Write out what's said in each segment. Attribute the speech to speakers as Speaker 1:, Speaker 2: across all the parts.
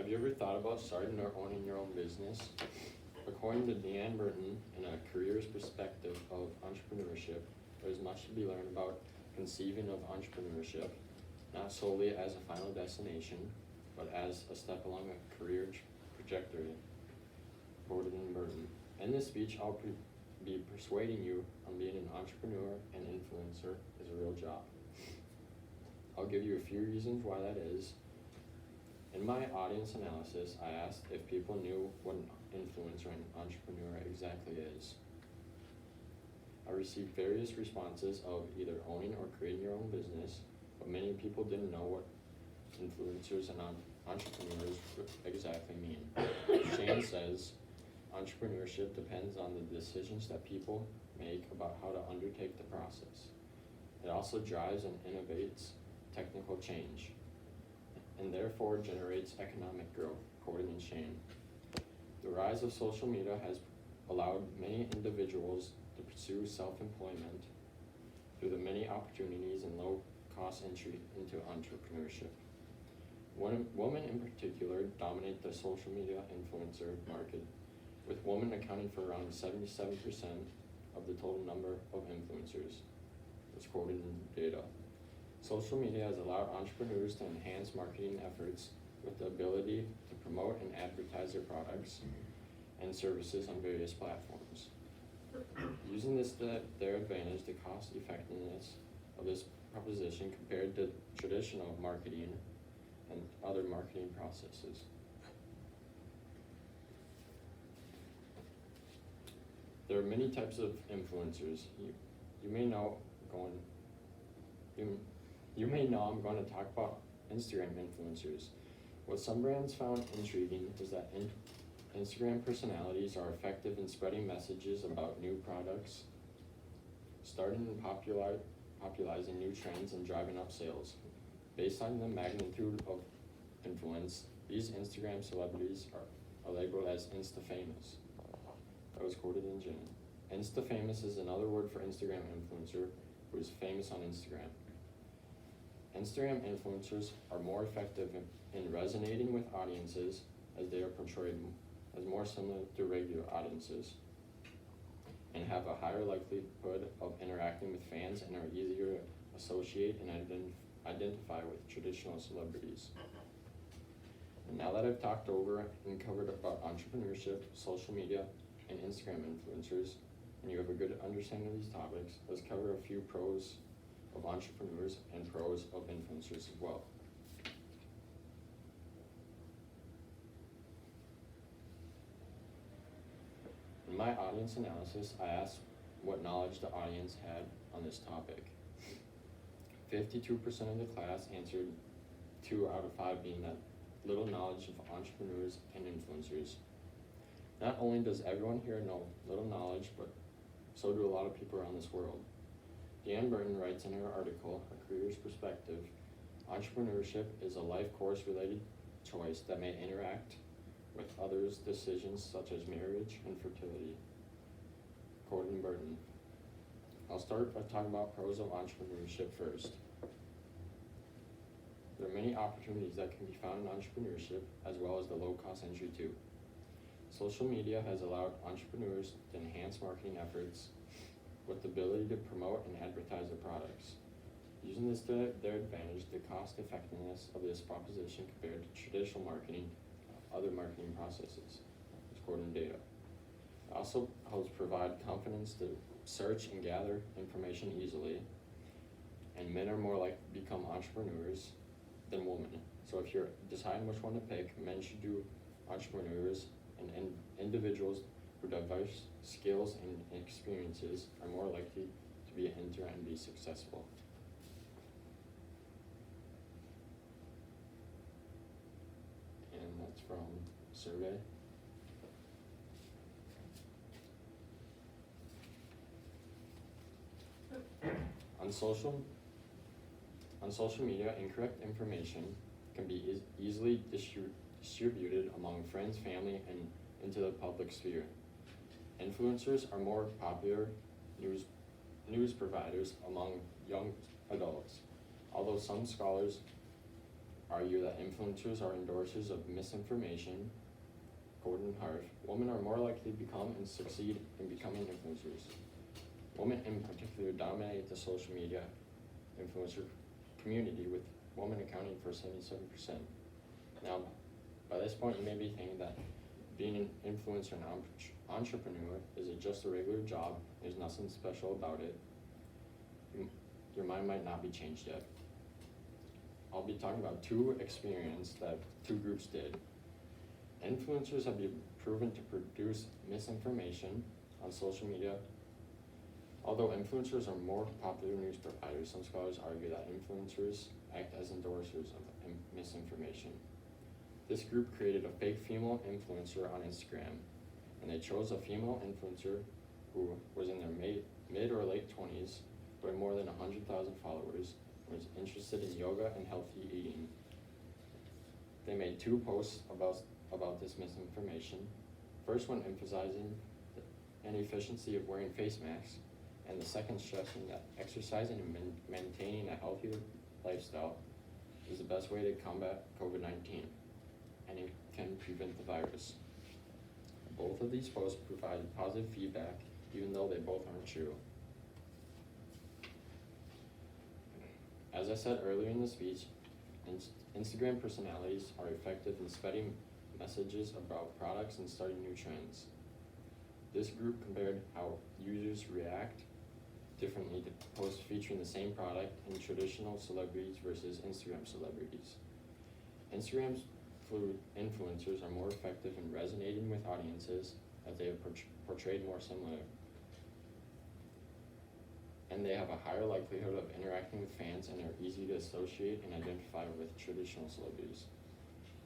Speaker 1: Have you ever thought about starting or owning your own business? According to Deanne Burton, in a career's perspective of entrepreneurship, there's much to be learned about conceiving of entrepreneurship, not solely as a final destination, but as a step along a career trajectory. Quoted in Burton. In this speech, I'll be persuading you on being an entrepreneur and influencer is a real job. I'll give you a few reasons why that is. In my audience analysis, I asked if people knew what an influencer and entrepreneur exactly is. I received various responses of either owning or creating your own business, but many people didn't know what influencers and entrepreneurs exactly mean. Shane says, entrepreneurship depends on the decisions that people make about how to undertake the process. It also drives and innovates technical change, and therefore generates economic growth, according to Shane. The rise of social media has allowed many individuals to pursue self-employment through the many opportunities and low-cost entry into entrepreneurship. Women in particular dominate the social media influencer market, with women accounting for around 77% of the total number of influencers, as quoted in data. Social media has allowed entrepreneurs to enhance marketing efforts with the ability to promote and advertise their products and services on various platforms. Using this to their advantage, the cost effectiveness of this proposition compared to traditional marketing and other marketing processes. There are many types of influencers. You may know I'm going to talk about Instagram influencers. What some brands found intriguing is that Instagram personalities are effective in spreading messages about new products, starting and popularizing new trends, and driving up sales. Based on the magnitude of influence, these Instagram celebrities are labeled as Insta-famous. That was quoted in Jen. Insta-famous is another word for Instagram influencer who is famous on Instagram. Instagram influencers are more effective in resonating with audiences as they are portrayed as more similar to regular audiences and have a higher likelihood of interacting with fans and are easier to associate and identify with traditional celebrities. And now that I've talked over and covered about entrepreneurship, social media, and Instagram influencers, and you have a good understanding of these topics, let's cover a few pros of entrepreneurs and pros of influencers as well. In my audience analysis, I asked what knowledge the audience had on this topic. 52% of the class answered 2 out of 5 being that little knowledge of entrepreneurs and influencers. Not only does everyone here know little knowledge, but so do a lot of people around this world. Deanne Burton writes in her article, A Career's Perspective, entrepreneurship is a life course related choice that may interact with others' decisions such as marriage and fertility. Quoted in Burton. I'll start by talking about pros of entrepreneurship first. There are many opportunities that can be found in entrepreneurship as well as the low-cost entry too. Social media has allowed entrepreneurs to enhance marketing efforts with the ability to promote and advertise their products. Using this to their advantage, the cost effectiveness of this proposition compared to traditional marketing, other marketing processes, is quoted in data. It also helps provide confidence to search and gather information easily, and men are more likely to become entrepreneurs than women. So if you're deciding which one to pick, men should do entrepreneurs, and individuals with diverse skills and experiences are more likely to be enter and be successful. And that's from a survey. On social media, incorrect information can be easily distributed among friends, family, and into the public sphere. Influencers are more popular news providers among young adults, although some scholars argue that influencers are endorsers of misinformation. Gordon Harf, women are more likely to become and succeed in becoming influencers. Women in particular dominate the social media influencer community, with women accounting for 77%. Now, by this point, you may be thinking that being an influencer and entrepreneur is just a regular job. There's nothing special about it. Your mind might not be changed yet. I'll be talking about two experiments that two groups did. Influencers have been proven to produce misinformation on social media. Although influencers are more popular news providers, some scholars argue that influencers act as endorsers of misinformation. This group created a fake female influencer on Instagram, and they chose a female influencer who was in their mid or late 20s, with more than 100,000 followers, was interested in yoga and healthy eating. They made two posts about this misinformation. First one emphasizing the inefficiency of wearing face masks, and the second stressing that exercising and maintaining a healthier lifestyle is the best way to combat COVID-19, and it can prevent the virus. Both of these posts provided positive feedback, even though they both aren't true. As I said earlier in the speech, Instagram personalities are effective in spreading messages about products and starting new trends. This group compared how users react differently to posts featuring the same product in traditional celebrities versus Instagram celebrities. Instagram's influencers are more effective in resonating with audiences as they have portrayed more similar, and they have a higher likelihood of interacting with fans and are easy to associate and identify with traditional celebrities.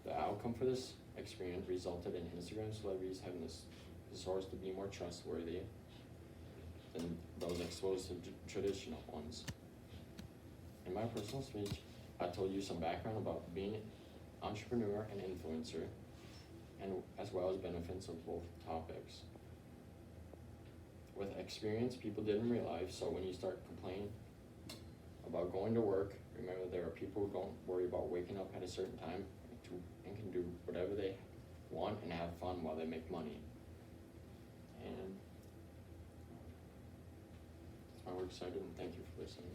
Speaker 1: The outcome for this experiment resulted in Instagram celebrities having the source to be more trustworthy than those exposed to traditional ones. In my personal speech, I told you some background about being an entrepreneur and influencer, and as well as benefits of both topics. With experience people did in real life, so when you start complaining about going to work, remember there are people who don't worry about waking up at a certain time and can do whatever they want and have fun while they make money. And that's my work cited, and thank you for listening.